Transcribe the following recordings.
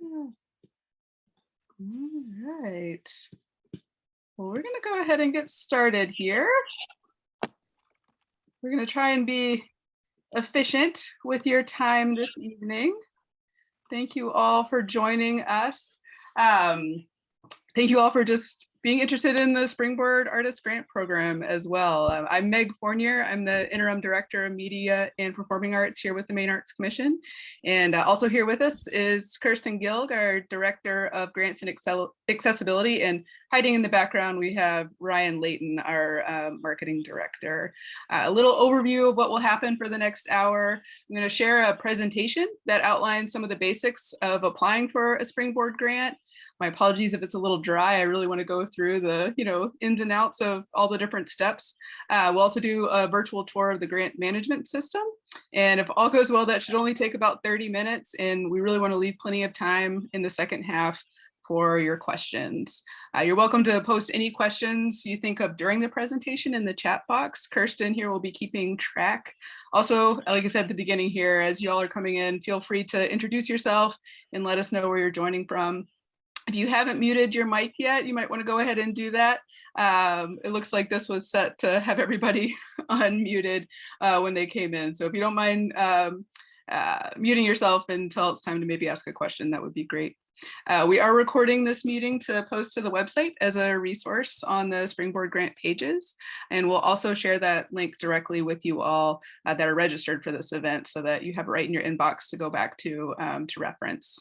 All right. Well, we're going to go ahead and get started here. We're going to try and be efficient with your time this evening. Thank you all for joining us. Thank you all for just being interested in the Springboard Artist Grant Program as well. I'm Meg Fournier. I'm the Interim Director of Media and Performing Arts here with the Maine Arts Commission. And also here with us is Kirsten Gilg, our Director of Grants and Accessibility. And hiding in the background, we have Ryan Layton, our Marketing Director. A little overview of what will happen for the next hour. I'm going to share a presentation that outlines some of the basics of applying for a Springboard Grant. My apologies if it's a little dry. I really want to go through the ins and outs of all the different steps. We'll also do a virtual tour of the grant management system. And if all goes well, that should only take about 30 minutes. And we really want to leave plenty of time in the second half for your questions. You're welcome to post any questions you think of during the presentation in the chat box. Kirsten here will be keeping track. Also, like I said at the beginning here, as you all are coming in, feel free to introduce yourself and let us know where you're joining from. If you haven't muted your mic yet, you might want to go ahead and do that. It looks like this was set to have everybody unmuted when they came in. So if you don't mind muting yourself until it's time to maybe ask a question, that would be great. We are recording this meeting to post to the website as a resource on the Springboard Grant pages. And we'll also share that link directly with you all that are registered for this event so that you have it right in your inbox to go back to reference.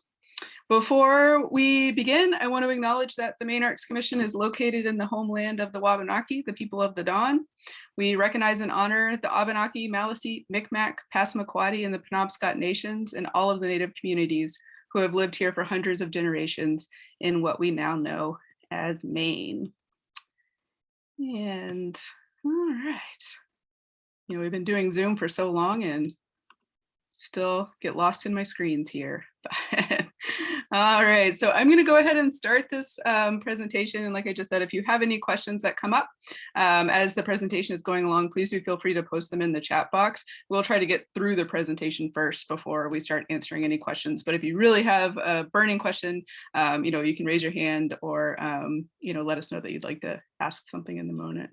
Before we begin, I want to acknowledge that the Maine Arts Commission is located in the homeland of the Wabanaki, the people of the Dawn. We recognize and honor the Abenaki, Maliseet, Micmac, Passamaquoddy, and the Penobscot Nations and all of the Native communities who have lived here for hundreds of generations in what we now know as Maine. And all right. We've been doing Zoom for so long and still get lost in my screens here. All right, so I'm going to go ahead and start this presentation. And like I just said, if you have any questions that come up as the presentation is going along, please do feel free to post them in the chat box. We'll try to get through the presentation first before we start answering any questions. But if you really have a burning question, you can raise your hand or let us know that you'd like to ask something in the moment.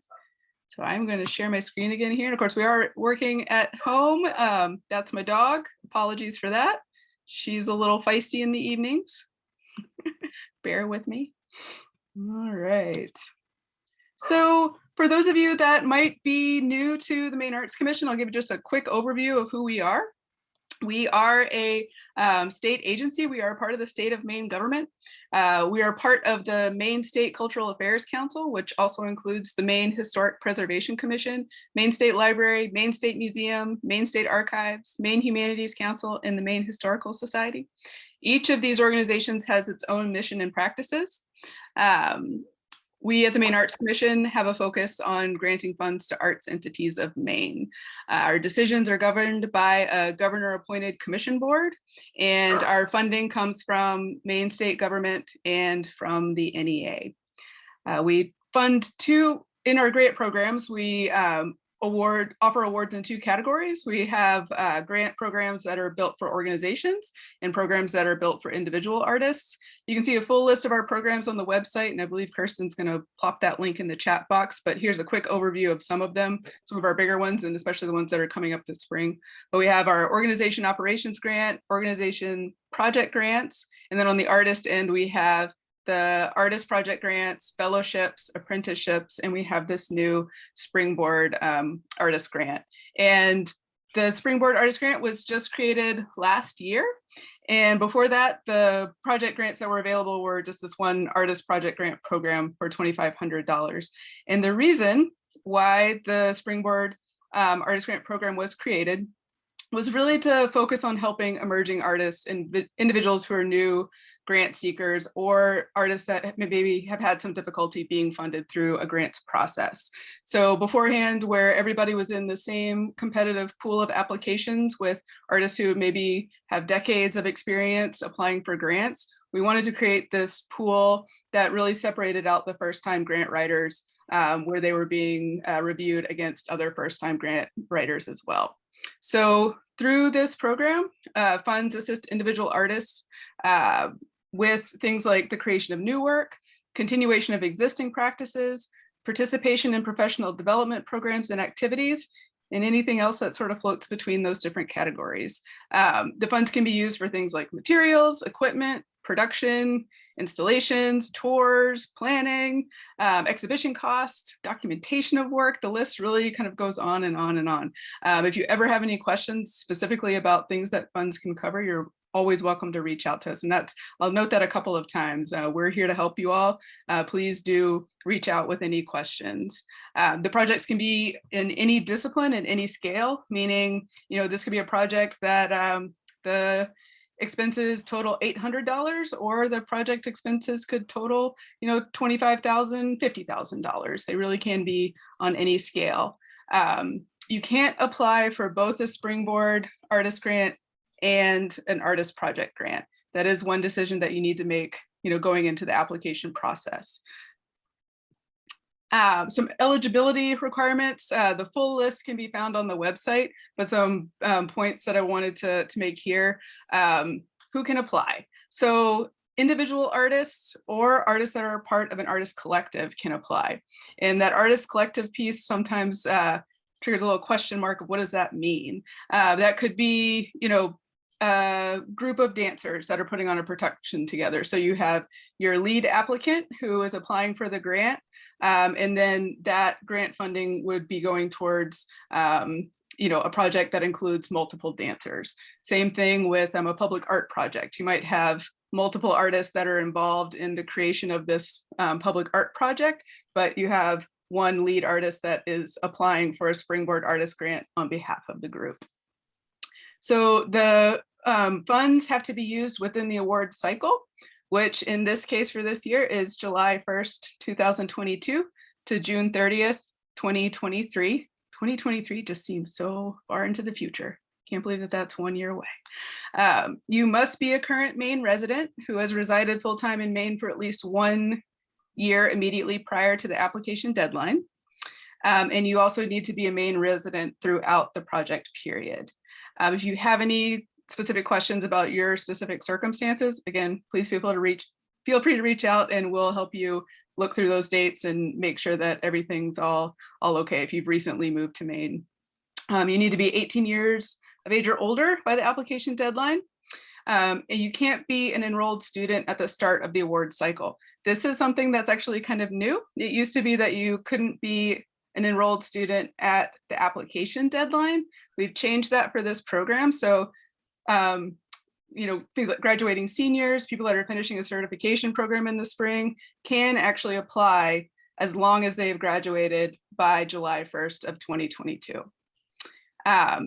So I'm going to share my screen again here. And of course, we are working at home. That's my dog. Apologies for that. She's a little feisty in the evenings. Bear with me. All right. So for those of you that might be new to the Maine Arts Commission, I'll give you just a quick overview of who we are. We are a state agency. We are part of the state of Maine government. We are part of the Maine State Cultural Affairs Council, which also includes the Maine Historic Preservation Commission, Maine State Library, Maine State Museum, Maine State Archives, Maine Humanities Council, and the Maine Historical Society. Each of these organizations has its own mission and practices. We at the Maine Arts Commission have a focus on granting funds to arts entities of Maine. Our decisions are governed by a governor-appointed commission board, and our funding comes from Maine state government and from the NEA. We fund in our grant programs, we offer awards in two categories. We have grant programs that are built for organizations and programs that are built for individual artists. You can see a full list of our programs on the website, and I believe Kirsten's going to plop that link in the chat box, but here's a quick overview of some of them, some of our bigger ones, and especially the ones that are coming up this spring. But we have our organization operations grant, organization project grants, and then on the artist end, we have the artist project grants, fellowships, apprenticeships, and we have this new Springboard Artist Grant. And the Springboard Artist Grant was just created last year. And before that, the project grants that were available were just this one artist project grant program for $2,500. And the reason why the Springboard Artist Grant program was created was really to focus on helping emerging artists and individuals who are new grant seekers or artists that maybe have had some difficulty being funded through a grants process. So beforehand, where everybody was in the same competitive pool of applications with artists who maybe have decades of experience applying for grants, we wanted to create this pool that really separated out the first-time grant writers where they were being reviewed against other first-time grant writers as well. So through this program, funds assist individual artists with things like the creation of new work, continuation of existing practices, participation in professional development programs and activities, and anything else that sort of floats between those different categories. The funds can be used for things like materials, equipment, production, installations, tours, planning, exhibition costs, documentation of work. The list really kind of goes on and on and on. If you ever have any questions specifically about things that funds can cover, you're always welcome to reach out to us. And I'll note that a couple of times. We're here to help you all. Please do reach out with any questions. The projects can be in any discipline and any scale, meaning, this could be a project that the expenses total $800, or the project expenses could total, $25,000, $50,000. They really can be on any scale. You can't apply for both a Springboard Artist Grant and an Artist Project Grant. That is one decision that you need to make, going into the application process. Some eligibility requirements, the full list can be found on the website, but some points that I wanted to make here. Who can apply? So individual artists or artists that are part of an artist collective can apply. And that artist collective piece sometimes triggers a little question mark of what does that mean? That could be, a group of dancers that are putting on a production together. So you have your lead applicant who is applying for the grant, and then that grant funding would be going towards a project that includes multiple dancers. Same thing with a public art project. You might have multiple artists that are involved in the creation of this public art project, but you have one lead artist that is applying for a Springboard Artist Grant on behalf of the group. So the funds have to be used within the award cycle, which in this case for this year is July 1st, 2022 to June 30th, 2023. 2023 just seems so far into the future. Can't believe that that's 1 year away. You must be a current Maine resident who has resided full-time in Maine for at least 1 year immediately prior to the application deadline. And you also need to be a Maine resident throughout the project period. If you have any specific questions about your specific circumstances, again, please feel free to reach out and we'll help you look through those dates and make sure that everything's all okay if you've recently moved to Maine. You need to be 18 years of age or older by the application deadline. And you can't be an enrolled student at the start of the award cycle. This is something that's actually kind of new. It used to be that you couldn't be an enrolled student at the application deadline. We've changed that for this program. So, things like graduating seniors, people that are finishing a certification program in the spring can actually apply as long as they have graduated by July 1st of 2022.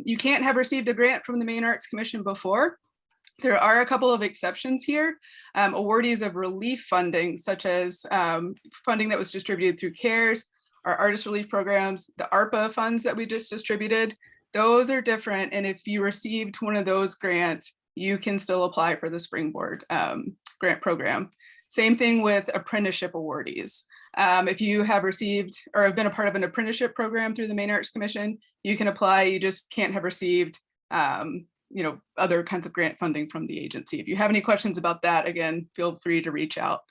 You can't have received a grant from the Maine Arts Commission before. There are a couple of exceptions here. Awardees of relief funding, such as funding that was distributed through CARES, our artist relief programs, the ARPA funds that we just distributed, those are different. And if you received one of those grants, you can still apply for the Springboard grant program. Same thing with apprenticeship awardees. If you have received or have been a part of an apprenticeship program through the Maine Arts Commission, you can apply. You just can't have received other kinds of grant funding from the agency. If you have any questions about that, again, feel free to reach out.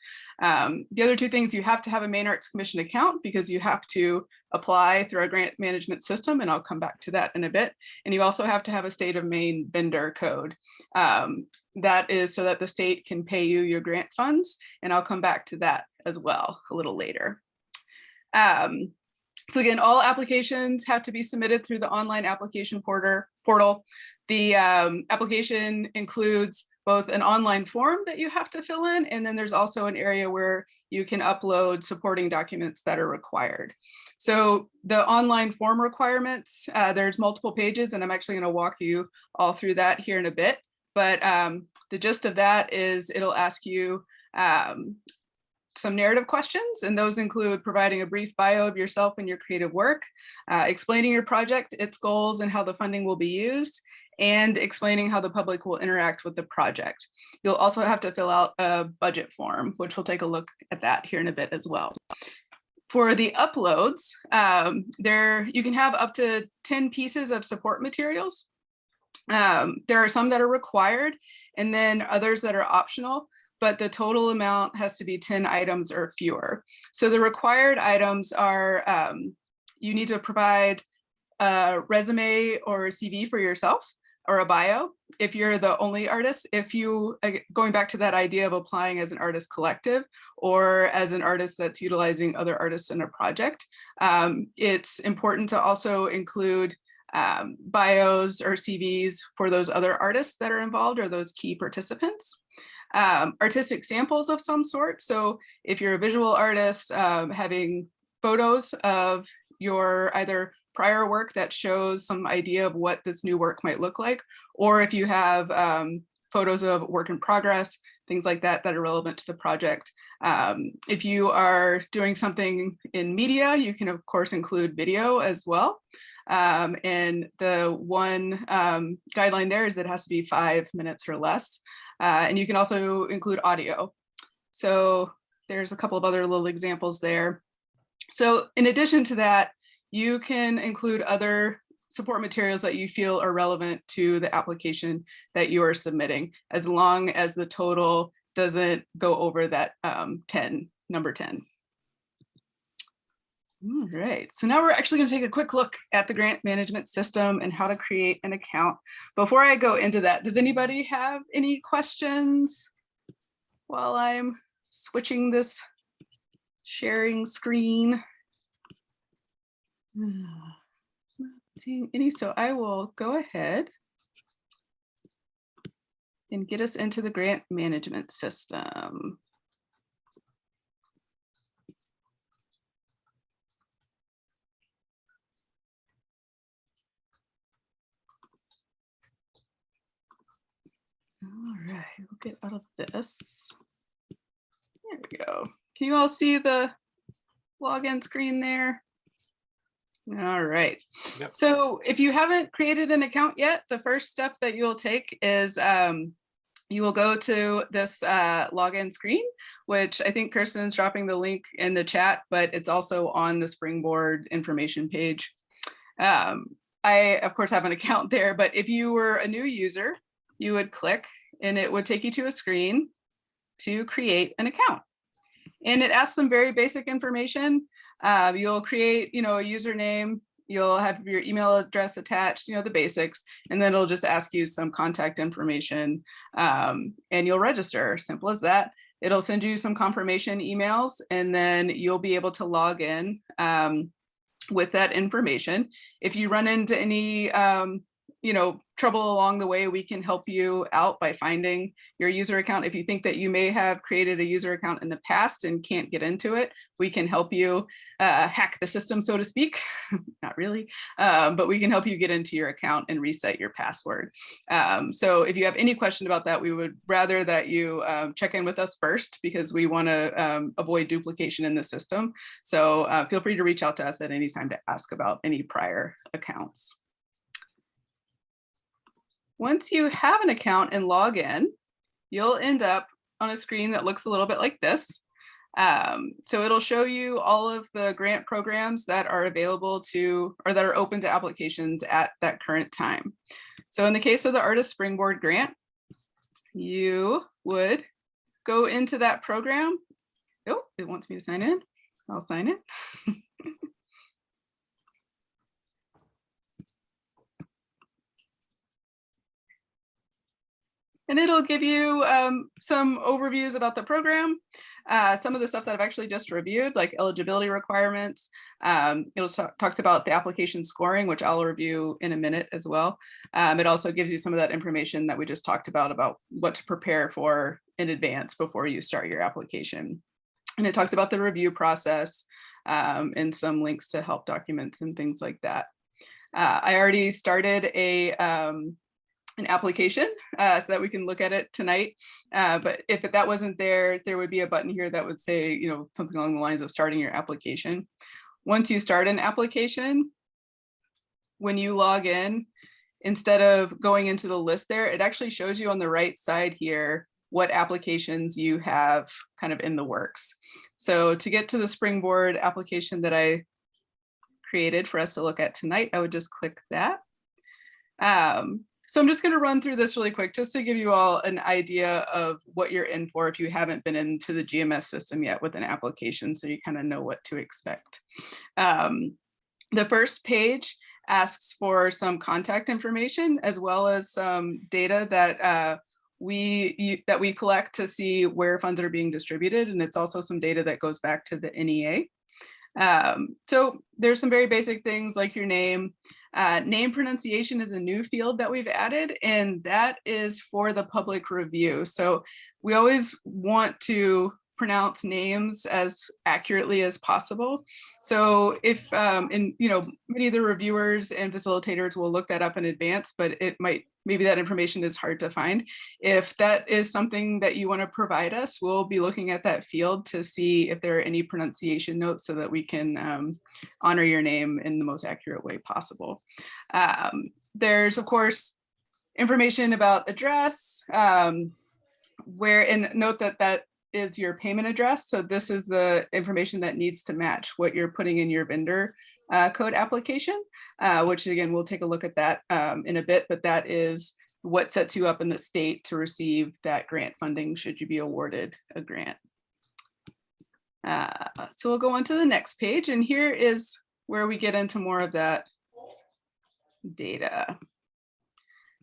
The other two things, you have to have a Maine Arts Commission account because you have to apply through our grant management system, and I'll come back to that in a bit. And you also have to have a state of Maine vendor code. That is so that the state can pay you your grant funds, and I'll come back to that as well a little later. So again, all applications have to be submitted through the online application portal. The application includes both an online form that you have to fill in, and then there's also an area where you can upload supporting documents that are required. So the online form requirements, there's multiple pages, and I'm actually going to walk you all through that here in a bit. But the gist of that is it'll ask you some narrative questions, and those include providing a brief bio of yourself and your creative work, explaining your project, its goals, and how the funding will be used, and explaining how the public will interact with the project. You'll also have to fill out a budget form, which we'll take a look at that here in a bit as well. For the uploads, you can have up to 10 pieces of support materials. There are some that are required, and then others that are optional. but the total amount has to be 10 items or fewer. So the required items are, you need to provide a resume or a CV for yourself, or a bio if you're the only artist. If you, going back to that idea of applying as an artist collective or as an artist that's utilizing other artists in a project, it's important to also include bios or CVs for those other artists that are involved or those key participants. Artistic samples of some sort. So if you're a visual artist, having photos of your either prior work that shows some idea of what this new work might look like, or if you have photos of work in progress, things like that that are relevant to the project. If you are doing something in media, you can of course include video as well. And the one guideline there is that it has to be 5 minutes or less. And you can also include audio. So there's a couple of other little examples there. So in addition to that, you can include other support materials that you feel are relevant to the application that you are submitting, as long as the total doesn't go over that number 10. All right, so now we're actually going to take a quick look at the grant management system and how to create an account. Before I go into that, does anybody have any questions while I'm switching this sharing screen? Not seeing any, so I will go ahead and get us into the grant management system. All right, we'll get out of this. There we go. Can you all see the login screen there? All right. Yep. So if you haven't created an account yet, the first step that you'll take is you will go to this login screen, which I think Kirsten's dropping the link in the chat, but it's also on the Springboard information page. I, of course, have an account there, but if you were a new user, you would click and it would take you to a screen to create an account. And it asks some very basic information. You'll create, a username, you'll have your email address attached, the basics, and then it'll just ask you some contact information and you'll register, simple as that. It'll send you some confirmation emails and then you'll be able to log in with that information. If you run into any trouble along the way, we can help you out by finding your user account. If you think that you may have created a user account in the past and can't get into it, we can help you hack the system, so to speak. Not really, but we can help you get into your account and reset your password. So if you have any question about that, we would rather that you check in with us first, because we want to avoid duplication in the system. So feel free to reach out to us at any time to ask about any prior accounts. Once you have an account and log in, you'll end up on a screen that looks a little bit like this. So it'll show you all of the grant programs that are available to, or that are open to applications at that current time. So in the case of the Artist Springboard Grant, you would go into that program. Oh, it wants me to sign in. I'll sign in. And it'll give you some overviews about the program, some of the stuff that I've actually just reviewed, like eligibility requirements. It talks about the application scoring, which I'll review in a minute as well. It also gives you some of that information that we just talked about what to prepare for in advance before you start your application. And it talks about the review process and some links to help documents and things like that. I already started an application so that we can look at it tonight. But if that wasn't there, there would be a button here that would say, something along the lines of starting your application. Once you start an application, when you log in, instead of going into the list there, it actually shows you on the right side here what applications you have kind of in the works. So to get to the Springboard application that I created for us to look at tonight, I would just click that. So I'm just going to run through this really quick just to give you all an idea of what you're in for if you haven't been into the GMS system yet with an application, so you kind of know what to expect. The first page asks for some contact information as well as some data that we collect to see where funds are being distributed, and it's also some data that goes back to the NEA. So there's some very basic things like your name. Name pronunciation is a new field that we've added, and that is for the public review. So we always want to pronounce names as accurately as possible. So if, many of the reviewers and facilitators will look that up in advance, but maybe that information is hard to find. If that is something that you want to provide us, we'll be looking at that field to see if there are any pronunciation notes so that we can honor your name in the most accurate way possible. There's, of course, information about address, and note that is your payment address. So this is the information that needs to match what you're putting in your vendor code application, which again, we'll take a look at that in a bit, but that is what sets you up in the state to receive that grant funding should you be awarded a grant. So we'll go on to the next page, and here is where we get into more of that data.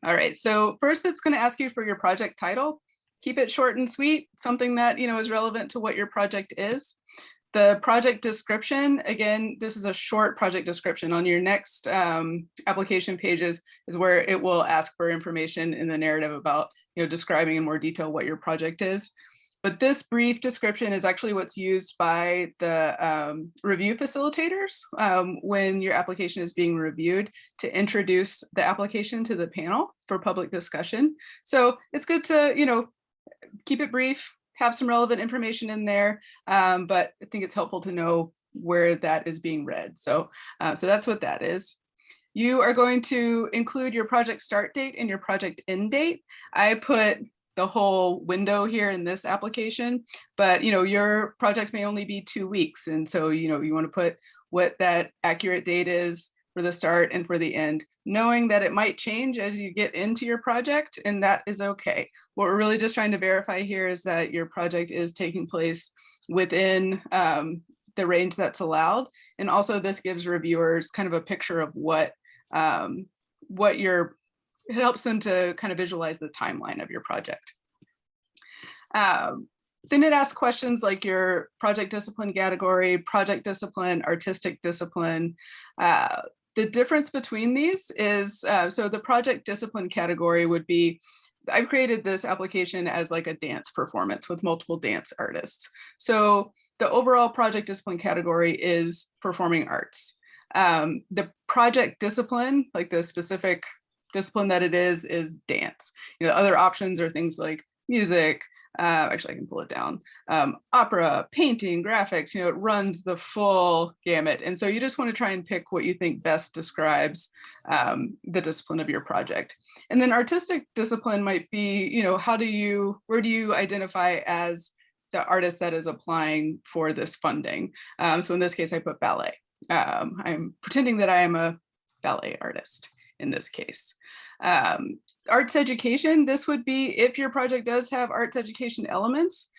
All right, so first it's going to ask you for your project title. Keep it short and sweet, something that is relevant to what your project is. The project description, again, this is a short project description. On your next application pages is where it will ask for information in the narrative about describing in more detail what your project is. But this brief description is actually what's used by the review facilitators when your application is being reviewed to introduce the application to the panel for public discussion. So it's good to, keep it brief, have some relevant information in there, but I think it's helpful to know where that is being read. So that's what that is. You are going to include your project start date and your project end date. I put the whole window here in this application, but your project may only be 2 weeks. And so, you want to put what that accurate date is for the start and for the end, knowing that it might change as you get into your project, and that is okay. What we're really just trying to verify here is that your project is taking place within the range that's allowed. And also this gives reviewers kind of a picture of it helps them to kind of visualize the timeline of your project. Then it asks questions like your project discipline category, project discipline, artistic discipline. The difference between these is, so the project discipline category would be, I've created this application as like a dance performance with multiple dance artists. So the overall project discipline category is performing arts. The project discipline, like the specific discipline that it is dance. Other options are things like music, actually I can pull it down, opera, painting, graphics, it runs the full gamut. And so you just want to try and pick what you think best describes the discipline of your project. And then artistic discipline might be, where do you identify as the artist that is applying for this funding? So in this case, I put ballet. I'm pretending that I am a ballet artist in this case. Arts education, this would be if your project does have arts education elements,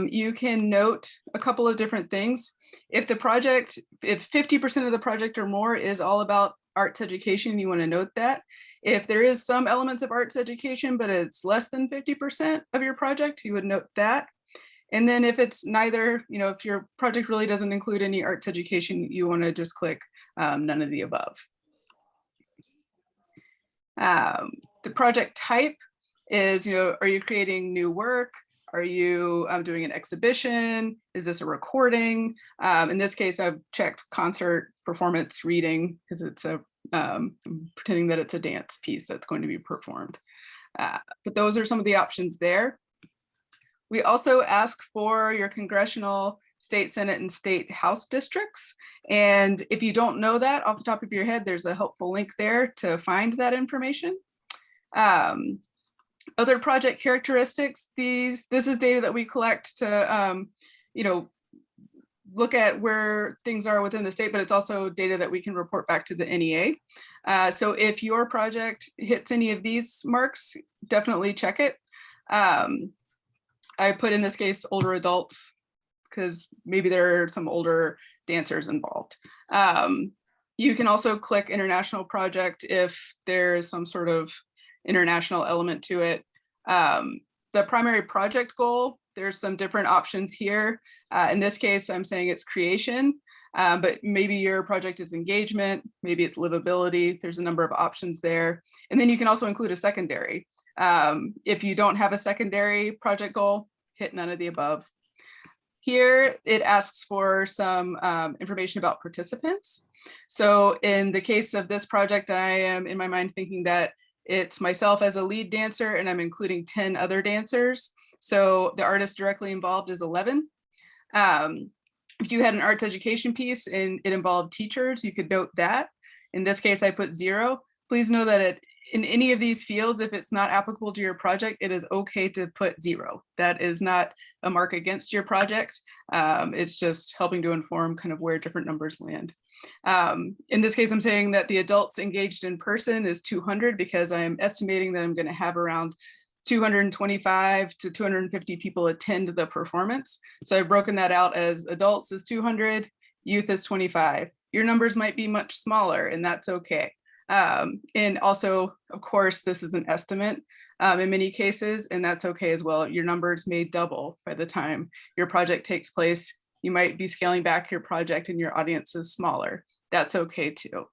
you can note a couple of different things. If 50% of the project or more is all about arts education, you want to note that. If there is some elements of arts education, but it's less than 50% of your project, you would note that. And then if it's neither, if your project really doesn't include any arts education, you want to just click none of the above. The project type is, are you creating new work? Are you doing an exhibition? Is this a recording? In this case, I've checked concert, performance, reading, because it's I'm pretending that it's a dance piece that's going to be performed. But those are some of the options there. We also ask for your congressional, state senate, and state house districts. And if you don't know that off the top of your head, there's a helpful link there to find that information. Other project characteristics, this is data that we collect to, look at where things are within the state, but it's also data that we can report back to the NEA. So if your project hits any of these marks, definitely check it. I put in this case older adults because maybe there are some older dancers involved. You can also click international project if there is some sort of international element to it. The primary project goal, there's some different options here. In this case, I'm saying it's creation, but maybe your project is engagement, maybe it's livability. There's a number of options there. And then you can also include a secondary. If you don't have a secondary project goal, hit none of the above. Here, it asks for some information about participants. So in the case of this project, I am in my mind thinking that it's myself as a lead dancer and I'm including 10 other dancers. So the artist directly involved is 11. If you had an arts education piece and it involved teachers, you could note that. In this case, I put 0. Please know that in any of these fields, if it's not applicable to your project, it is okay to put 0. That is not a mark against your project. It's just helping to inform kind of where different numbers land. In this case, I'm saying that the adults engaged in person is 200 because I'm estimating that I'm going to have around 225 to 250 people attend the performance. So I've broken that out as adults is 200, youth is 25. Your numbers might be much smaller and that's okay. And also, of course, this is an estimate in many cases, and that's okay as well. Your numbers may double by the time your project takes place. You might be scaling back your project and your audience is smaller. That's okay too.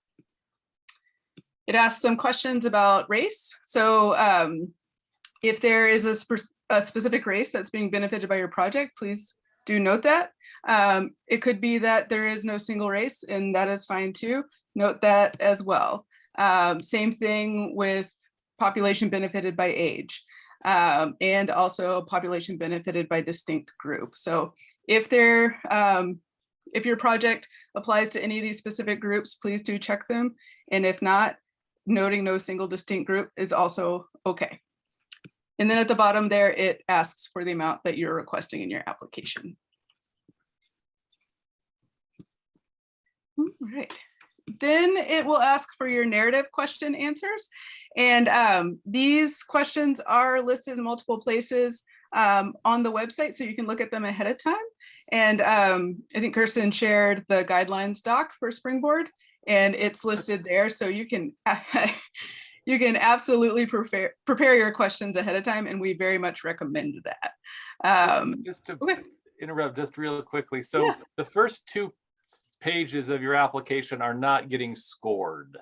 It asks some questions about race. So if there is a specific race that's being benefited by your project, please do note that. It could be that there is no single race, and that is fine too. Note that as well. Same thing with population benefited by age, and also population benefited by distinct group. So if your project applies to any of these specific groups, please do check them. And if not, noting no single distinct group is also okay. And then at the bottom there, it asks for the amount that you're requesting in your application. All right. Then it will ask for your narrative question answers. And these questions are listed in multiple places on the website, so you can look at them ahead of time. And I think Kirsten shared the guidelines doc for Springboard, and it's listed there. So you can you can absolutely prepare your questions ahead of time, and we very much recommend that. Just to interrupt just real quickly. So the first 2 pages of your application are not getting scored.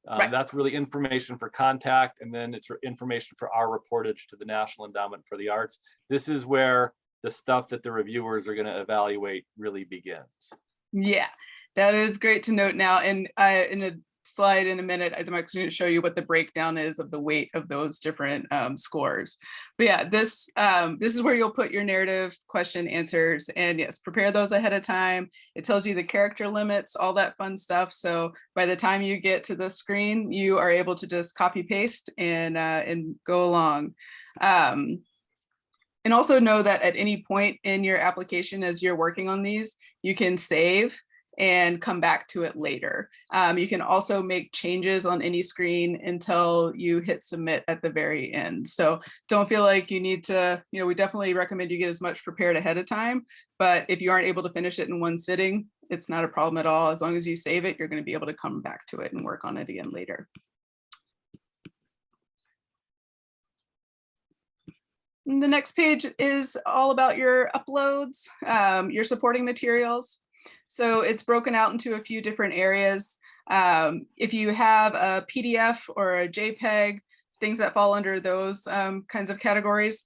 Right. That's really information for contact, and then it's information for our reportage to the National Endowment for the Arts. This is where the stuff that the reviewers are going to evaluate really begins. Yeah, that is great to note now. And in a slide in a minute, I'm actually going to show you what the breakdown is of the weight of those different scores. But yeah, this is where you'll put your narrative question answers, and yes, prepare those ahead of time. It tells you the character limits, all that fun stuff. So by the time you get to the screen, you are able to just copy paste and go along. And also know that at any point in your application, as you're working on these, you can save and come back to it later. You can also make changes on any screen until you hit submit at the very end. So don't feel like you need to, we definitely recommend you get as much prepared ahead of time, but if you aren't able to finish it in one sitting, it's not a problem at all. As long as you save it, you're going to be able to come back to it and work on it again later. And the next page is all about your uploads, your supporting materials. So it's broken out into a few different areas. If you have a PDF or a JPEG, things that fall under those kinds of categories,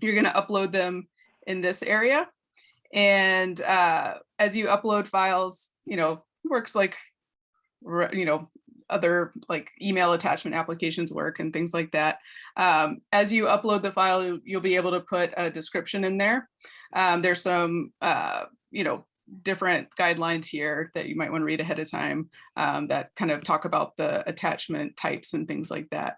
you're going to upload them in this area. And as you upload files, works like, other like email attachment applications work and things like that. As you upload the file, you'll be able to put a description in there. There's some, different guidelines here that you might want to read ahead of time that kind of talk about the attachment types and things like that.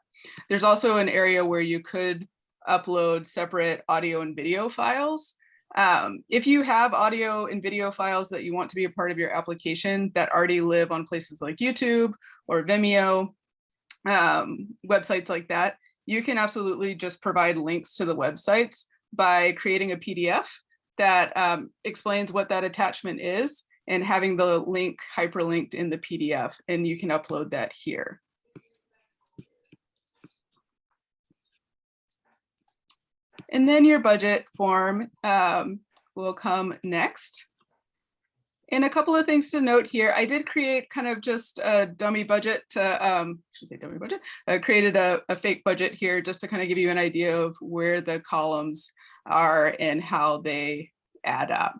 There's also an area where you could upload separate audio and video files. If you have audio and video files that you want to be a part of your application that already live on places like YouTube or Vimeo, websites like that, you can absolutely just provide links to the websites by creating a PDF that explains what that attachment is and having the link hyperlinked in the PDF, and you can upload that here. And then your budget form will come next. And a couple of things to note here. I did create kind of just a dummy budget to, I should say dummy budget. I created a fake budget here just to kind of give you an idea of where the columns are and how they add up.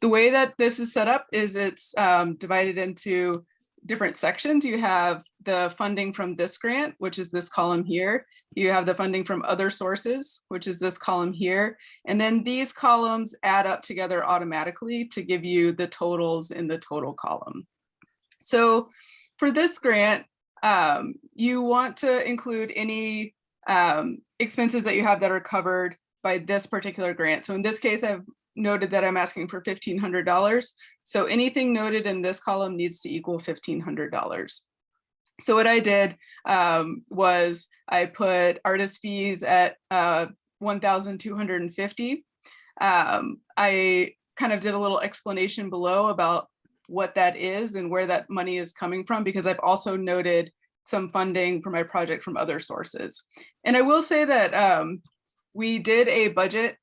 The way that this is set up is it's divided into different sections. You have the funding from this grant, which is this column here. You have the funding from other sources, which is this column here. And then these columns add up together automatically to give you the totals in the total column. So for this grant, you want to include any expenses that you have that are covered by this particular grant. So in this case, I've noted that I'm asking for $1,500. So anything noted in this column needs to equal $1,500. So what I did was I put artist fees at $1,250. I kind of did a little explanation below about what that is and where that money is coming from, because I've also noted some funding for my project from other sources. And I will say that we did a budget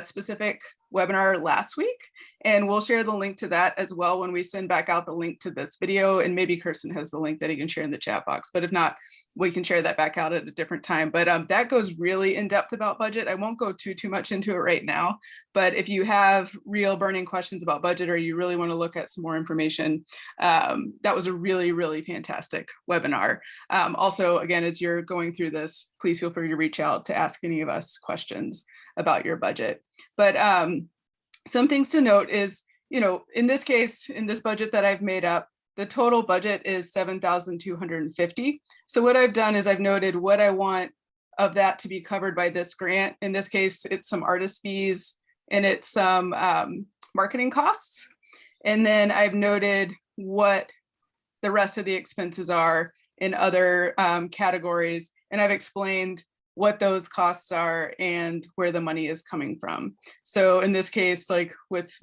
specific webinar last week, and we'll share the link to that as well when we send back out the link to this video. And maybe Kirsten has the link that he can share in the chat box, but if not, we can share that back out at a different time. But that goes really in depth about budget. I won't go too much into it right now, but if you have real burning questions about budget, or you really want to look at some more information, that was a really, really fantastic webinar. Also, again, as you're going through this, please feel free to reach out to ask any of us questions about your budget. But some things to note is, in this case, in this budget that I've made up, the total budget is $7,250. So what I've done is I've noted what I want of that to be covered by this grant. In this case, it's some artist fees and it's some marketing costs. And then I've noted what the rest of the expenses are in other categories. And I've explained what those costs are and where the money is coming from. So in this case, like with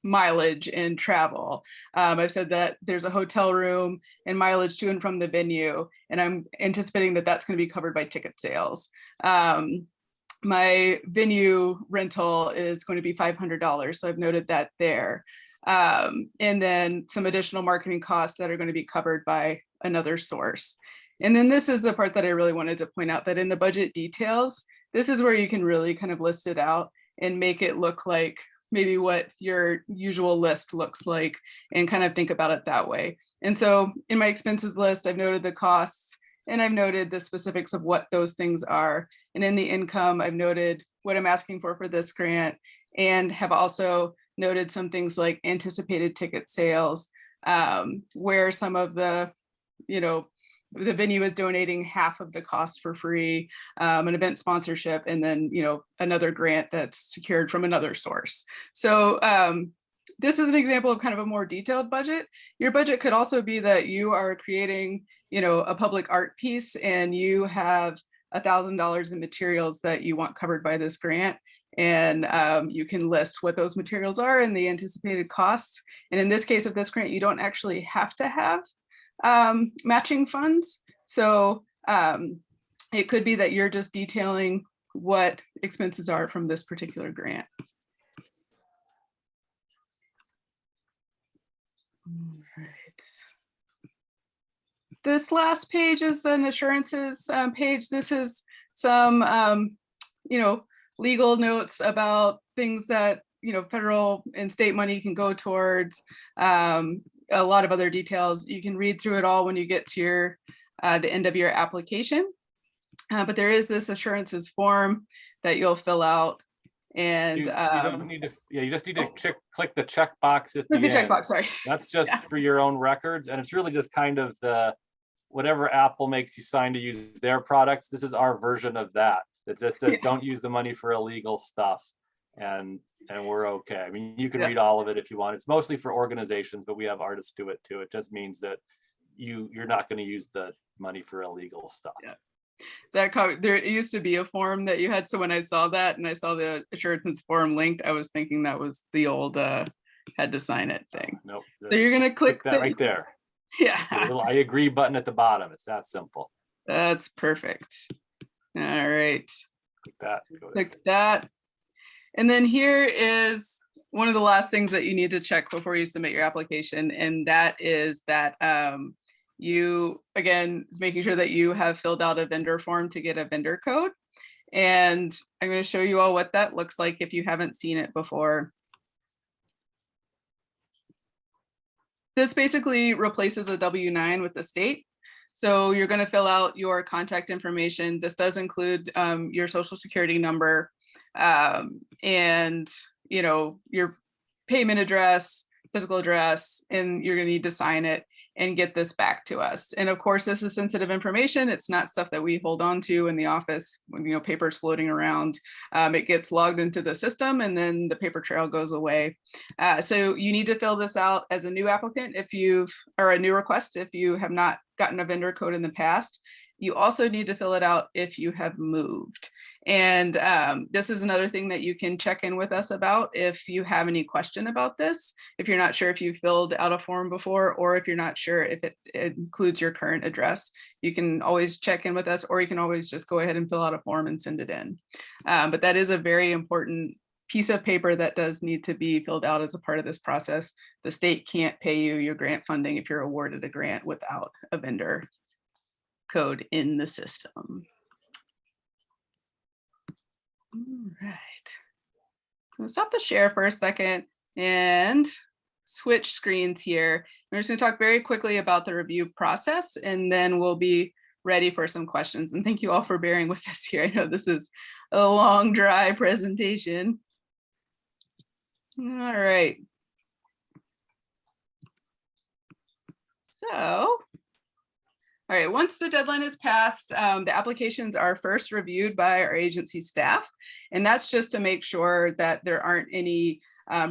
mileage and travel, I've said that there's a hotel room and mileage to and from the venue, and I'm anticipating that that's going to be covered by ticket sales. My venue rental is going to be $500, so I've noted that there. And then some additional marketing costs that are going to be covered by another source. And then this is the part that I really wanted to point out, that in the budget details, this is where you can really kind of list it out and make it look like maybe what your usual list looks like, and kind of think about it that way. And so in my expenses list, I've noted the costs and I've noted the specifics of what those things are. And in the income, I've noted what I'm asking for this grant, and have also noted some things like anticipated ticket sales, where some of the, the venue is donating half of the cost for free, an event sponsorship, and then, another grant that's secured from another source. So this is an example of kind of a more detailed budget. Your budget could also be that you are creating, a public art piece and you have $1,000 in materials that you want covered by this grant. And you can list what those materials are and the anticipated costs. And in this case of this grant, you don't actually have to have matching funds. So it could be that you're just detailing what expenses are from this particular grant. All right. This last page is an assurances page. This is some, legal notes about things that, federal and state money can go towards. A lot of other details. You can read through it all when you get to your the end of your application. But there is this assurances form that you'll fill out, and you don't need to. Yeah, you just need to click the check box at the end. Checkbox, sorry. That's just for your own records, and it's really just kind of the whatever Apple makes you sign to use their products. This is our version of that. That just says don't use the money for illegal stuff. and we're okay. I mean, you can read all of it if you want. It's mostly for organizations, but we have artists do it too. It just means that you're not going to use the money for illegal stuff. Yeah. There used to be a form that you had. So when I saw that and I saw the assurances form linked, I was thinking that was the old had to sign it thing. Nope. So you're going to click that right there. Yeah. The little I agree button at the bottom. It's that simple. That's perfect. All right. Click that. Click that. And then here is one of the last things that you need to check before you submit your application. And that is that you, again, is making sure that you have filled out a vendor form to get a vendor code. And I'm going to show you all what that looks like if you haven't seen it before. This basically replaces a W-9 with the state. So you're going to fill out your contact information. This does include your social security number and, you know, your payment address, physical address, and you're going to need to sign it and get this back to us. And of course, this is sensitive information. It's not stuff that we hold on to in the office when, you know, paper's floating around. It gets logged into the system and then the paper trail goes away. So you need to fill this out as a new applicant or a new request if you have not gotten a vendor code in the past. You also need to fill it out if you have moved. And this is another thing that you can check in with us about if you have any question about this, if you're not sure if you filled out a form before, or if you're not sure if it includes your current address, you can always check in with us, or you can always just go ahead and fill out a form and send it in. But that is a very important piece of paper that does need to be filled out as a part of this process. The state can't pay you your grant funding if you're awarded a grant without a vendor code in the system. All right. So stop the share for a second and switch screens here. We're just going to talk very quickly about the review process, and then we'll be ready for some questions. And thank you all for bearing with us here. I know this is a long, dry presentation. All right. So, all right, once the deadline is passed, the applications are first reviewed by our agency staff. And that's just to make sure that there aren't any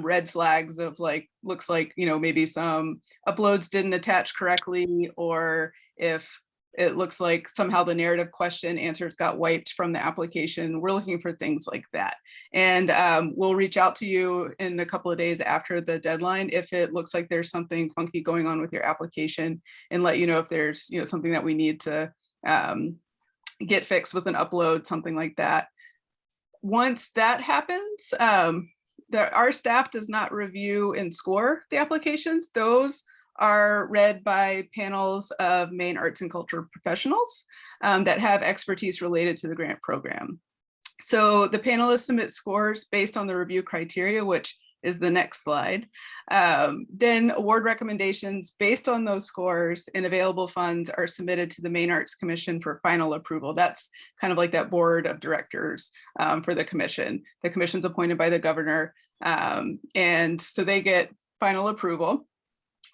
red flags of like, looks like, you know, maybe some uploads didn't attach correctly, or if it looks like somehow the narrative question answers got wiped from the application. We're looking for things like that. And we'll reach out to you in a couple of days after the deadline if it looks like there's something funky going on with your application, and let you know if there's, you know, something that we need to get fixed with an upload, something like that. Once that happens, our staff does not review and score the applications. Those are read by panels of Maine arts and culture professionals that have expertise related to the grant program. So the panelists submit scores based on the review criteria, which is the next slide. Then award recommendations based on those scores and available funds are submitted to the Maine Arts Commission for final approval. That's kind of like that board of directors for the commission. The commission's appointed by the governor, and so they get final approval.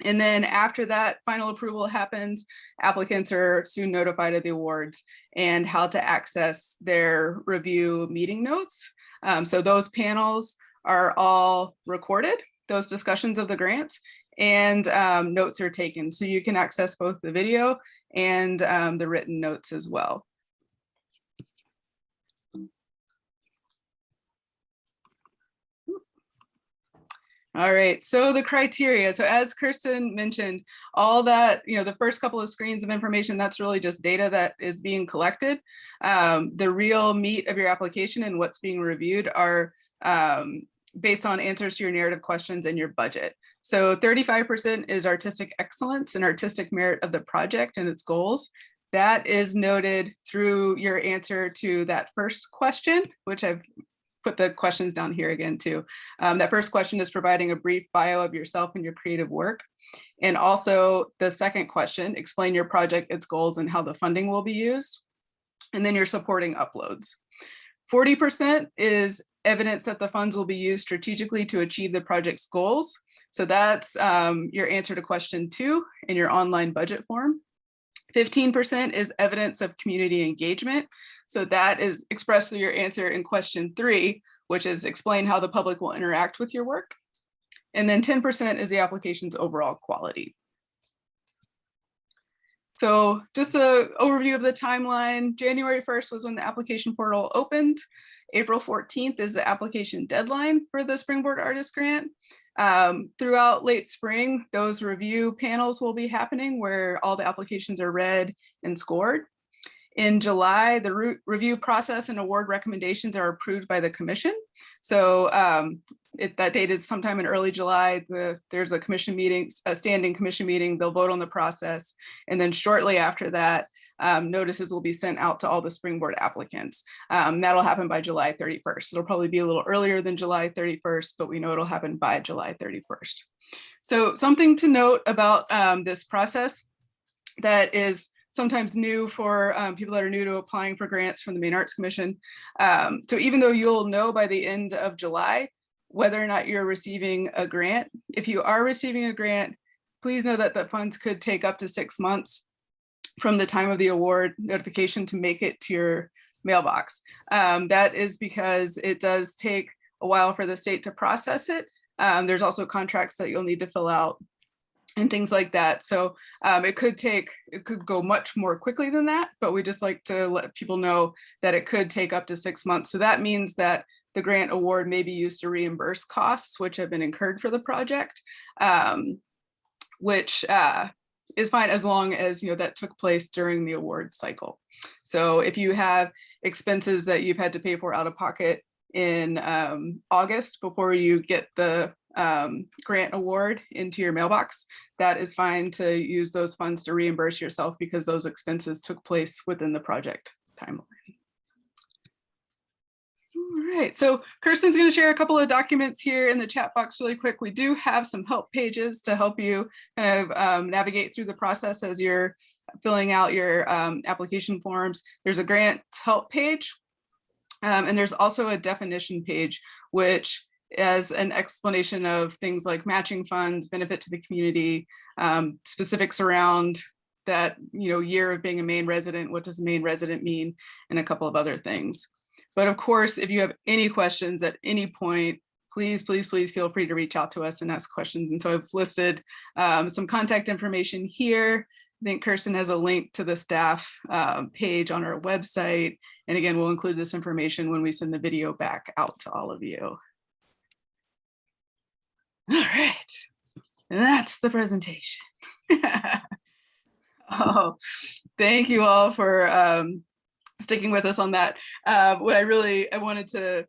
And then after that final approval happens, applicants are soon notified of the awards and how to access their review meeting notes. So those panels are all recorded, those discussions of the grants, and notes are taken. So you can access both the video and the written notes as well. All right, so the criteria. So as Kirsten mentioned, all that, you know, the first couple of screens of information, that's really just data that is being collected. The real meat of your application and what's being reviewed are based on answers to your narrative questions and your budget. So 35% is artistic excellence and artistic merit of the project and its goals. That is noted through your answer to that first question, which I've put the questions down here again too. That first question is providing a brief bio of yourself and your creative work. And also the second question, explain your project, its goals, and how the funding will be used. And then your supporting uploads. 40% is evidence that the funds will be used strategically to achieve the project's goals. So that's your answer to question 2 in your online budget form. 15% is evidence of community engagement. So that is expressed through your answer in question 3, which is explain how the public will interact with your work. And then 10% is the application's overall quality. So just an overview of the timeline. January 1st was when the application portal opened. April 14th is the application deadline for the Springboard Artist Grant. Throughout late spring, those review panels will be happening where all the applications are read and scored. In July, the review process and award recommendations are approved by the commission. So that date is sometime in early July. There's a commission meeting, a standing commission meeting. They'll vote on the process. And then shortly after that, notices will be sent out to all the Springboard applicants. That'll happen by July 31st. It'll probably be a little earlier than July 31st, but we know it'll happen by July 31st. So something to note about this process that is sometimes new for people that are new to applying for grants from the Maine Arts Commission. So even though you'll know by the end of July whether or not you're receiving a grant, if you are receiving a grant, please know that the funds could take up to 6 months from the time of the award notification to make it to your mailbox. That is because it does take a while for the state to process it. There's also contracts that you'll need to fill out and things like that. So it could go much more quickly than that, but we just like to let people know that it could take up to 6 months. So that means that the grant award may be used to reimburse costs which have been incurred for the project, which is fine as long as that took place during the award cycle. So if you have expenses that you've had to pay for out of pocket in August before you get the grant award into your mailbox, that is fine to use those funds to reimburse yourself because those expenses took place within the project timeline. All right, so Kirsten's going to share a couple of documents here in the chat box really quick. We do have some help pages to help you kind of navigate through the process as you're filling out your application forms. There's a grant help page, and there's also a definition page, which as an explanation of things like matching funds, benefit to the community, specifics around that year of being a Maine resident, what does a Maine resident mean, and a couple of other things. But of course, if you have any questions at any point, please feel free to reach out to us and ask questions. And so I've listed some contact information here. I think Kirsten has a link to the staff page on our website. And again, we'll include this information when we send the video back out to all of you. All right, and that's the presentation. Oh, thank you all for sticking with us on that. What I wanted to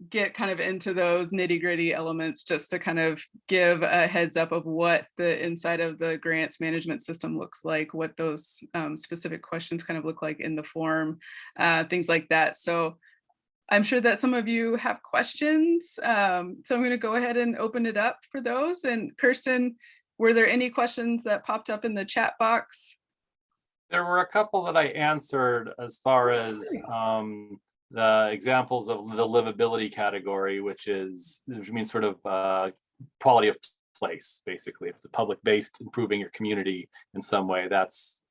get kind of into those nitty-gritty elements just to kind of give a heads up of what the inside of the grants management system looks like, what those specific questions kind of look like in the form, things like that. So I'm sure that some of you have questions. So I'm going to go ahead and open it up for those. And Kirsten, were there any questions that popped up in the chat box? There were a couple that I answered as far as the examples of the livability category, which means sort of quality of place, basically. If it's a public-based, improving your community in some way, that's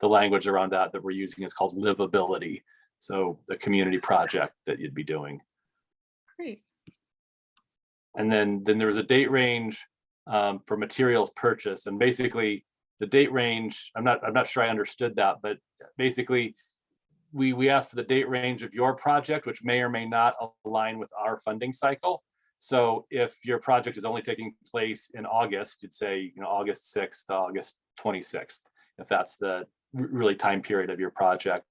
the language around that we're using is called livability. So the community project that you'd be doing. Great. And then there was a date range for materials purchase, and basically the date range, I'm not sure I understood that, but basically we asked for the date range of your project, which may or may not align with our funding cycle. So if your project is only taking place in August, you'd say August 6th to August 26th, if that's the really time period of your project.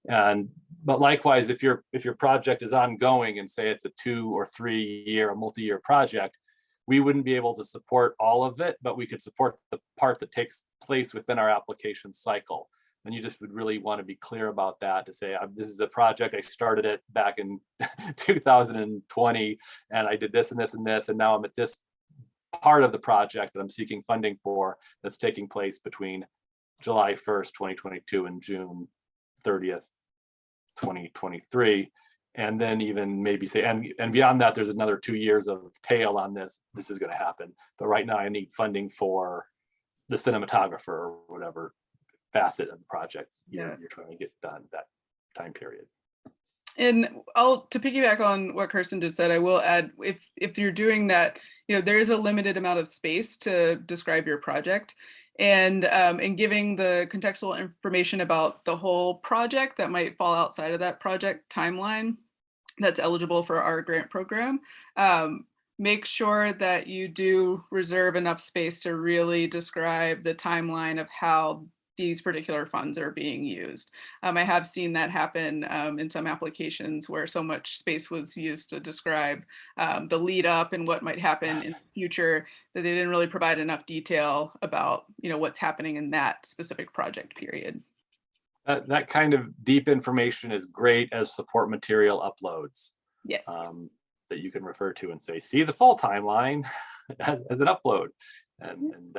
But likewise, if your project is ongoing and say it's a 2 or 3 year, a multi-year project, we wouldn't be able to support all of it, but we could support the part that takes place within our application cycle. And you just would really want to be clear about that, to say, this is a project, I started it back in 2020, and I did this and this and this, and now I'm at this part of the project that I'm seeking funding for that's taking place between July 1st, 2022 and June 30th, 2023. And then even maybe say, and beyond that, there's another 2 years of tail on this. This is going to happen. But right now I need funding for the cinematographer or whatever, facet of the project Yeah. you're trying to get done that time period. And to piggyback on what Kirsten just said, I will add, if you're doing that, there is a limited amount of space to describe your project, and giving the contextual information about the whole project that might fall outside of that project timeline that's eligible for our grant program. Make sure that you do reserve enough space to really describe the timeline of how these particular funds are being used. I have seen that happen in some applications where so much space was used to describe the lead up and what might happen in the future that they didn't really provide enough detail about what's happening in that specific project period. That kind of deep information is great as support material uploads. Yes. That you can refer to and say, see the full timeline as an upload. And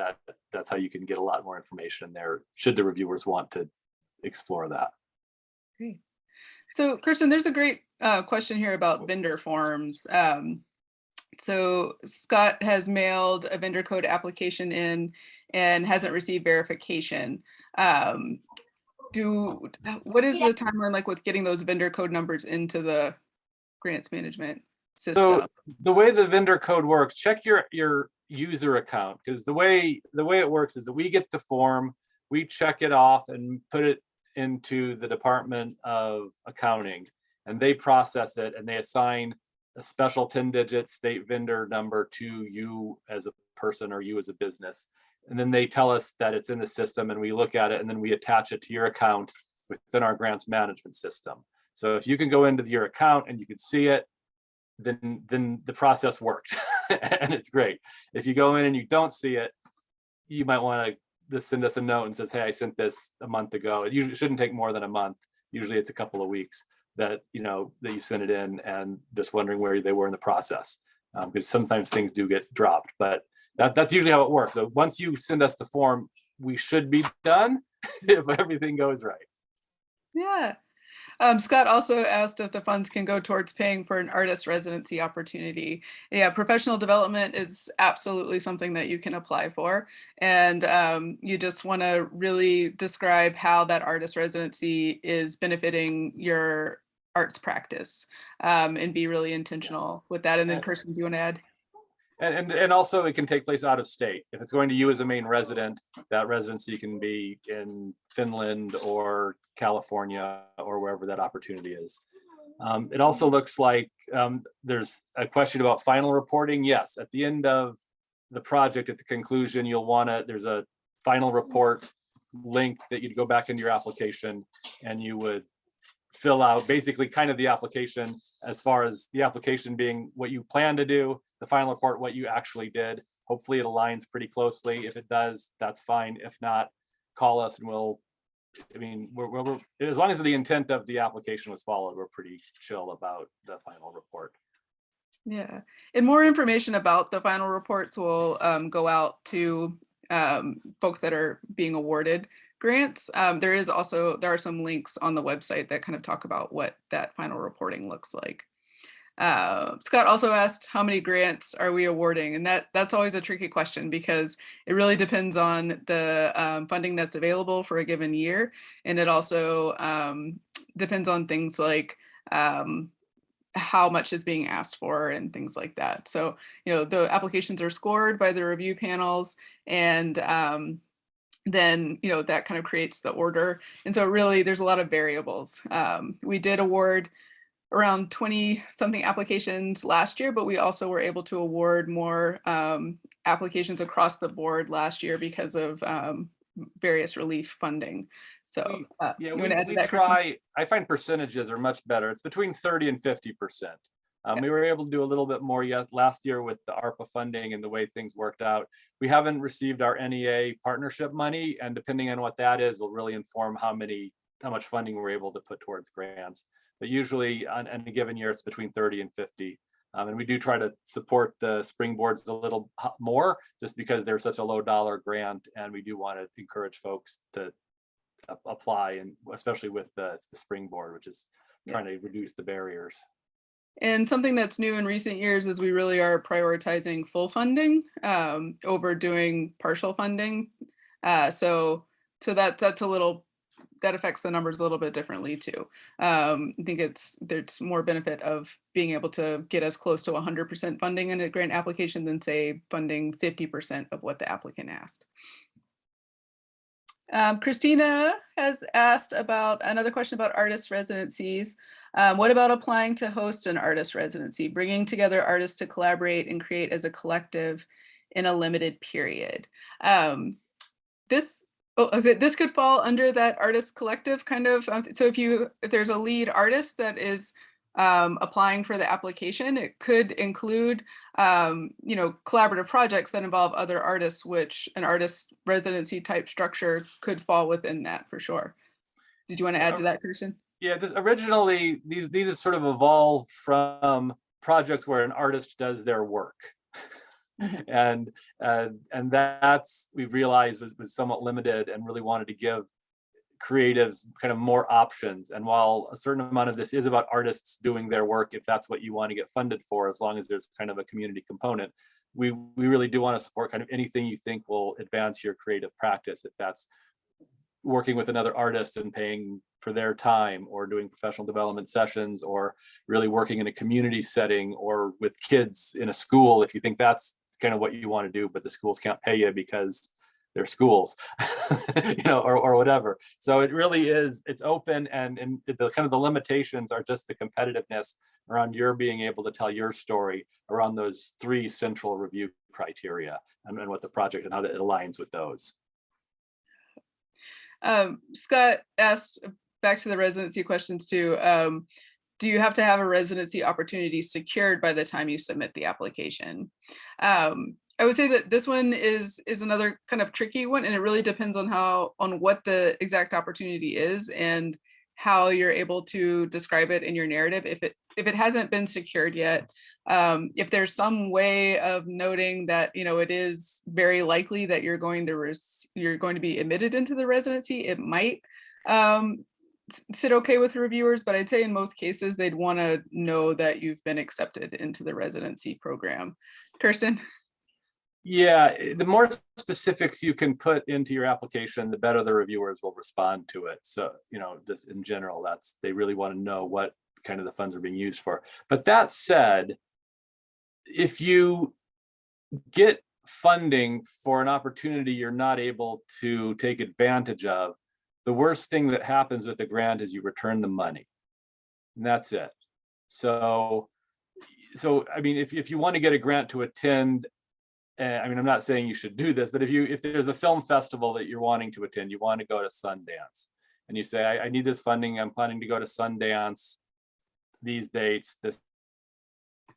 that's how you can get a lot more information there, should the reviewers want to explore that. Great. So Kirsten, there's a great question here about vendor forms. So Scott has mailed a vendor code application in and hasn't received verification. What is the timeline like with getting those vendor code numbers into the grants management system? So the way the vendor code works, check your user account, because the way it works is that we get the form, we check it off and put it into the Department of Accounting, and they process it and they assign a special 10-digit state vendor number to you as a person or you as a business. And then they tell us that it's in the system, and we look at it, and then we attach it to your account within our grants management system. So if you can go into your account and you can see it, then the process worked and it's great. If you go in and you don't see it, you might want to just send us a note and says, hey, I sent this a month ago. It usually shouldn't take more than a month. Usually it's a couple of weeks that that you sent it in, and just wondering where they were in the process, because sometimes things do get dropped, but that's usually how it works. So once you send us the form, we should be done if everything goes right. Yeah. Scott also asked if the funds can go towards paying for an artist residency opportunity. Yeah, professional development is absolutely something that you can apply for. And you just want to really describe how that artist residency is benefiting your arts practice, and be really intentional with that. And then Kirsten, do you want to add? And also it can take place out of state. If it's going to you as a Maine resident, that residency can be in Finland or California or wherever that opportunity is. It also looks like there's a question about final reporting. Yes, at the end of the project, at the conclusion, there's a final report link that you'd go back into your application and you would fill out basically kind of the application, as far as the application being what you plan to do, the final report what you actually did. Hopefully it aligns pretty closely. If it does, that's fine. If not, call us and we're as long as the intent of the application was followed, we're pretty chill about the final report. Yeah, and more information about the final reports will go out to folks that are being awarded grants. There are some links on the website that kind of talk about what that final reporting looks like. Scott also asked, how many grants are we awarding? And that's always a tricky question, because it really depends on the funding that's available for a given year. And it also depends on things like how much is being asked for and things like that. So, the applications are scored by the review panels, and then, that kind of creates the order. And so really there's a lot of variables. We did award around 20 something applications last year, but we also were able to award more applications across the board last year because of various relief funding. So we try. I find percentages are much better. It's between 30 and 50%. We were able to do a little bit more last year with the ARPA funding and the way things worked out. We haven't received our NEA partnership money, and depending on what that is, will really inform how much funding we're able to put towards grants. But usually on a given year, it's between 30 and 50. And we do try to support the Springboards a little more, just because they're such a low dollar grant, and we do want to encourage folks to apply, and especially with the Springboard, which is trying to reduce the barriers. And something that's new in recent years is we really are prioritizing full funding over doing partial funding. So So that's a little, that affects the numbers a little bit differently too. I think there's more benefit of being able to get as close to 100% funding in a grant application than say funding 50% of what the applicant asked. Christina has asked about another question about artist residencies. What about applying to host an artist residency, bringing together artists to collaborate and create as a collective in a limited period? This could fall under that artist collective kind of. So if there's a lead artist that is applying for the application, it could include collaborative projects that involve other artists, which an artist residency type structure could fall within that for sure. Did you want to add to that, Kirsten? Yeah, originally these have sort of evolved from projects where an artist does their work. And that's, we realized was somewhat limited, and really wanted to give creatives kind of more options. And while a certain amount of this is about artists doing their work, if that's what you want to get funded for, as long as there's kind of a community component, we really do want to support kind of anything you think will advance your creative practice. If that's working with another artist and paying for their time, or doing professional development sessions, or really working in a community setting, or with kids in a school, if you think that's kind of what you want to do, but the schools can't pay you because they're schools, or whatever. So it really is, it's open, and the kind of the limitations are just the competitiveness around your being able to tell your story around those 3 central review criteria, and what the project and how that aligns with those. Scott asked, back to the residency questions too, do you have to have a residency opportunity secured by the time you submit the application? I would say that this one is another kind of tricky one, and it really depends on what the exact opportunity is and how you're able to describe it in your narrative. If it hasn't been secured yet, if there's some way of noting that it is very likely that you're going to be admitted into the residency, it might sit okay with reviewers. But I'd say in most cases they'd want to know that you've been accepted into the residency program. Kirsten? Yeah, the more specifics you can put into your application, the better the reviewers will respond to it. So, just in general, they really want to know what kind of the funds are being used for. But that said, if you get funding for an opportunity you're not able to take advantage of, the worst thing that happens with the grant is you return the money, and that's it. So I mean, if you want to get a grant to attend, I mean, I'm not saying you should do this, but if there's a film festival that you're wanting to attend, you want to go to Sundance, and you say, I need this funding, I'm planning to go to Sundance these dates,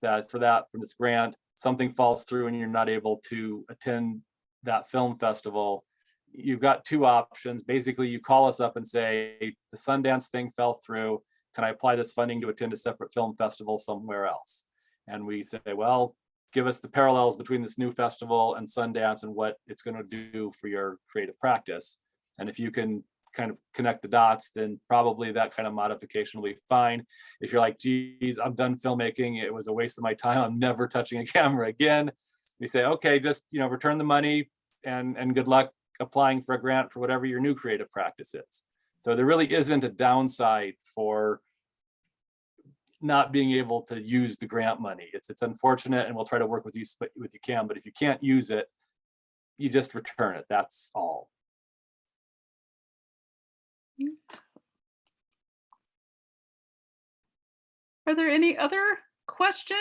from this grant, something falls through and you're not able to attend that film festival, you've got 2 options. Basically, you call us up and say, the Sundance thing fell through, can I apply this funding to attend a separate film festival somewhere else? And we say, well, give us the parallels between this new festival and Sundance and what it's going to do for your creative practice. And if you can kind of connect the dots, then probably that kind of modification will be fine. If you're like, geez, I'm done filmmaking, it was a waste of my time, I'm never touching a camera again, we say, okay, just return the money, and good luck applying for a grant for whatever your new creative practice is. So there really isn't a downside for not being able to use the grant money. It's unfortunate, and we'll try to work with you if you can, but if you can't use it, you just return it. That's all. Are there any other questions?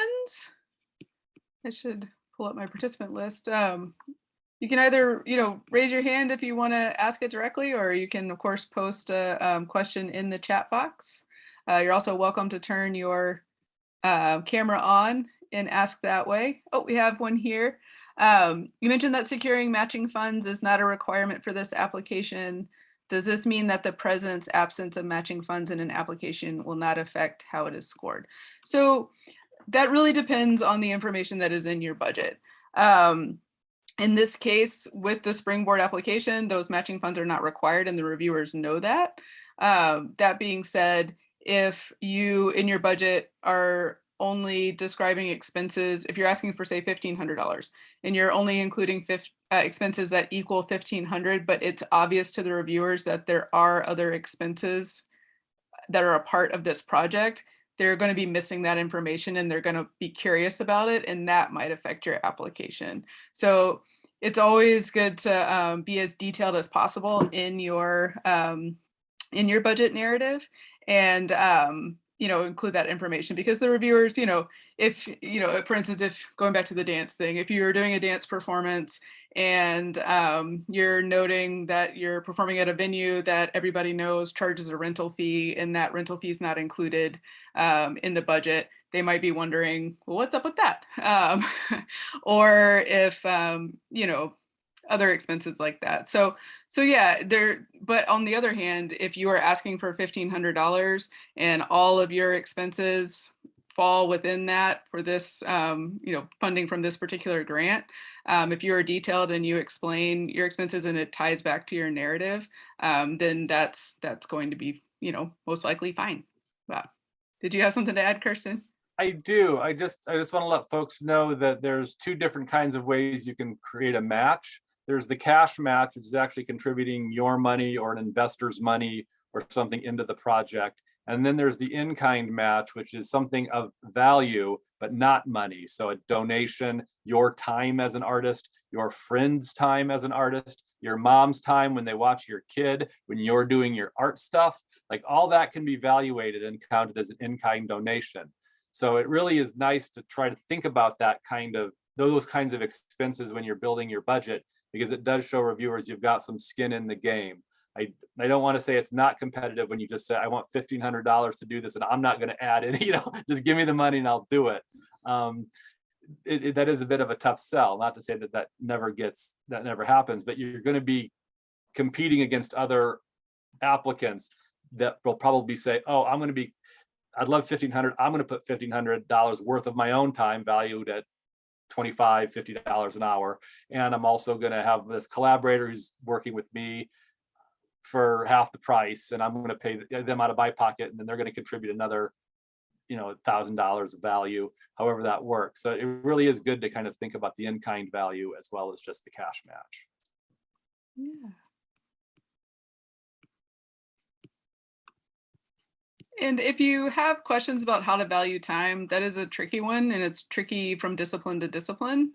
I should pull up my participant list. You can either, raise your hand if you want to ask it directly, or you can, of course, post a question in the chat box. You're also welcome to turn your camera on and ask that way. Oh, we have one here. You mentioned that securing matching funds is not a requirement for this application. Does this mean that the presence, absence of matching funds in an application will not affect how it is scored? So that really depends on the information that is in your budget. In this case, with the Springboard application, those matching funds are not required, and the reviewers know that. That being said, if you in your budget are only describing expenses, if you're asking for say $1,500 and you're only including expenses that equal $1,500, but it's obvious to the reviewers that there are other expenses that are a part of this project, they're going to be missing that information and they're going to be curious about it, and that might affect your application. So it's always good to be as detailed as possible in your budget narrative, and include that information, because the reviewers, if for instance, if going back to the dance thing, if you're doing a dance performance and you're noting that you're performing at a venue that everybody knows charges a rental fee, and that rental fee is not included in the budget, they might be wondering, well, what's up with that? Or if other expenses like that. So yeah, but on the other hand, if you are asking for $1,500 and all of your expenses fall within that for this, funding from this particular grant, if you are detailed and you explain your expenses and it ties back to your narrative, then that's going to be, most likely fine. Wow. Did you have something to add, Kirsten? I do. I just want to let folks know that there's two different kinds of ways you can create a match. There's the cash match, which is actually contributing your money or an investor's money or something into the project. And then there's the in-kind match, which is something of value, but not money. So a donation, your time as an artist, your friend's time as an artist, your mom's time when they watch your kid, when you're doing your art stuff, like all that can be evaluated and counted as an in-kind donation. So it really is nice to try to think about those kinds of expenses when you're building your budget, because it does show reviewers you've got some skin in the game. I don't want to say it's not competitive when you just say, I want $1,500 to do this and I'm not going to add it, just give me the money and I'll do it. That is a bit of a tough sell. Not to say that never happens, but you're going to be competing against other applicants that will probably say, oh, I'd love $1,500. I'm going to put $1,500 worth of my own time valued at $25, $50 an hour. And I'm also going to have this collaborator who's working with me for half the price, and I'm going to pay them out of my pocket, and then they're going to contribute another, $1,000 of value, however that works. So it really is good to kind of think about the in-kind value as well as just the cash match. Yeah. And if you have questions about how to value time, that is a tricky one, and it's tricky from discipline to discipline.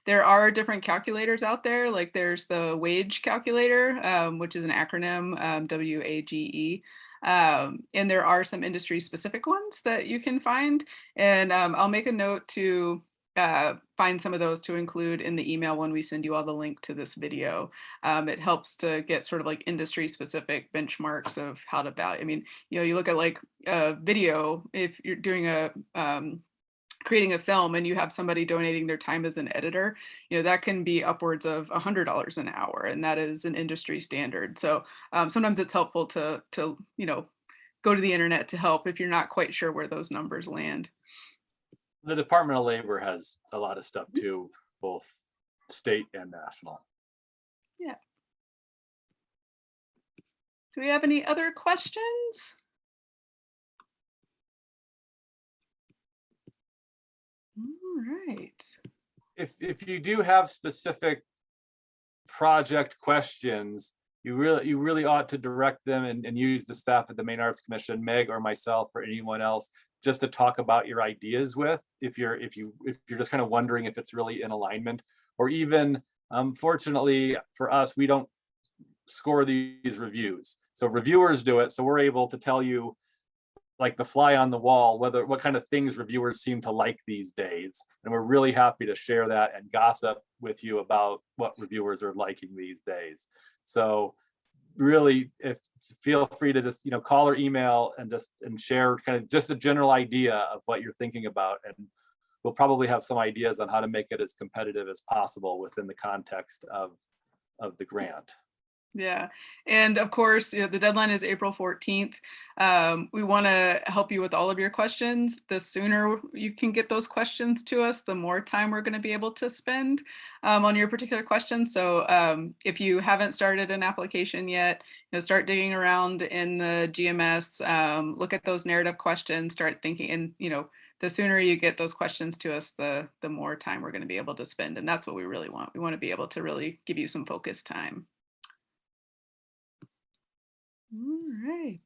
There are different calculators out there, like there's the wage calculator, which is an acronym, WAGE. And there are some industry specific ones that you can find. And I'll make a note to find some of those to include in the email when we send you all the link to this video. It helps to get sort of like industry specific benchmarks of how to value. I mean, you look at like a video, if you're doing creating a film and you have somebody donating their time as an editor, that can be upwards of $100 an hour, and that is an industry standard. So sometimes it's helpful to go to the internet to help if you're not quite sure where those numbers land. The Department of Labor has a lot of stuff too, both state and national. Yeah. Do we have any other questions? All right. If you do have specific project questions, you really ought to direct them and use the staff at the Maine Arts Commission, Meg or myself or anyone else, just to talk about your ideas with, if you're just kind of wondering if it's really in alignment, or even fortunately for us, we don't score these reviews. So reviewers do it. So we're able to tell you, like the fly on the wall, what kind of things reviewers seem to like these days. And we're really happy to share that and gossip with you about what reviewers are liking these days. So really, feel free to just call or email and share kind of just a general idea of what you're thinking about, and we'll probably have some ideas on how to make it as competitive as possible within the context of the grant. Yeah. And of course, the deadline is April 14th. We want to help you with all of your questions. The sooner you can get those questions to us, the more time we're going to be able to spend on your particular question. So if you haven't started an application yet, start digging around in the GMS, look at those narrative questions, start thinking, and the sooner you get those questions to us, the more time we're going to be able to spend. And that's what we really want. We want to be able to really give you some focused time. All right.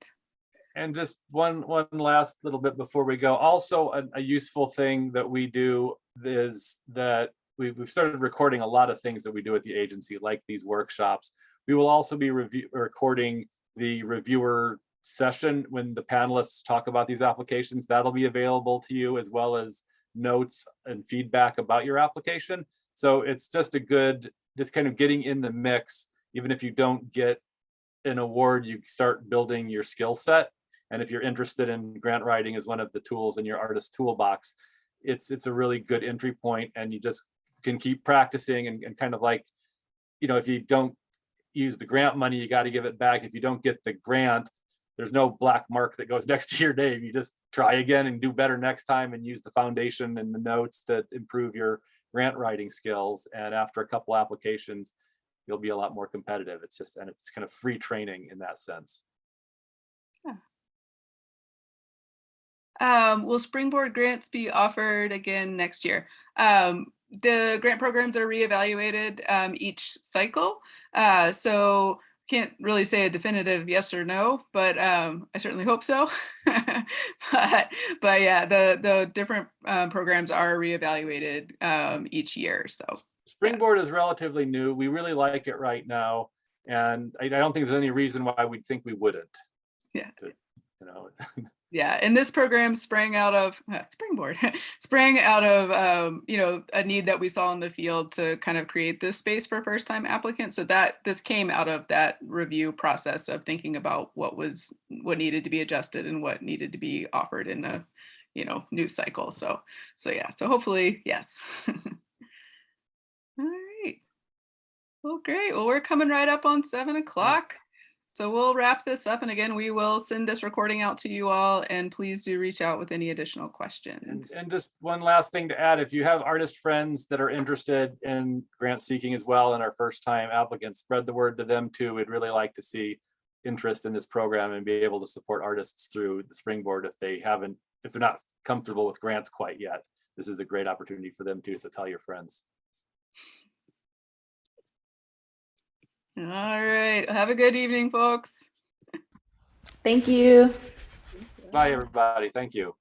And just one last little bit before we go. Also, a useful thing that we do is that we've started recording a lot of things that we do at the agency, like these workshops. We will also be recording the reviewer session when the panelists talk about these applications. That'll be available to you, as well as notes and feedback about your application. So it's just a good, just kind of getting in the mix. Even if you don't get an award, you start building your skill set. And if you're interested in grant writing as one of the tools in your artist toolbox, it's a really good entry point, and you just can keep practicing and kind of like, you know, if you don't use the grant money, you got to give it back. If you don't get the grant, there's no black mark that goes next to your name. You just try again and do better next time, and use the foundation and the notes to improve your grant writing skills. And after a couple applications, you'll be a lot more competitive. It's just, and it's kind of free training in that sense. Will Springboard grants be offered again next year? The grant programs are reevaluated each cycle. So can't really say a definitive yes or no, but I certainly hope so. but yeah, the different programs are reevaluated each year. So Springboard is relatively new. We really like it right now. And I don't think there's any reason why we'd think we wouldn't. Yeah. You know. Yeah, and this program sprang out of Springboard, sprang out of you know, a need that we saw in the field to kind of create this space for first-time applicants. So that this came out of that review process of thinking about what needed to be adjusted and what needed to be offered in a, you know, new cycle. So yeah, so hopefully yes. All right. Well, great. Well, we're coming right up on 7 o'clock. So we'll wrap this up. And again, we will send this recording out to you all, and please do reach out with any additional questions. And just one last thing to add, if you have artist friends that are interested in grant seeking as well and are first time applicants, spread the word to them too. We'd really like to see interest in this program and be able to support artists through the Springboard if they're not comfortable with grants quite yet. This is a great opportunity for them too, so tell your friends. All right. Have a good evening, folks. Thank you. Bye, everybody. Thank you.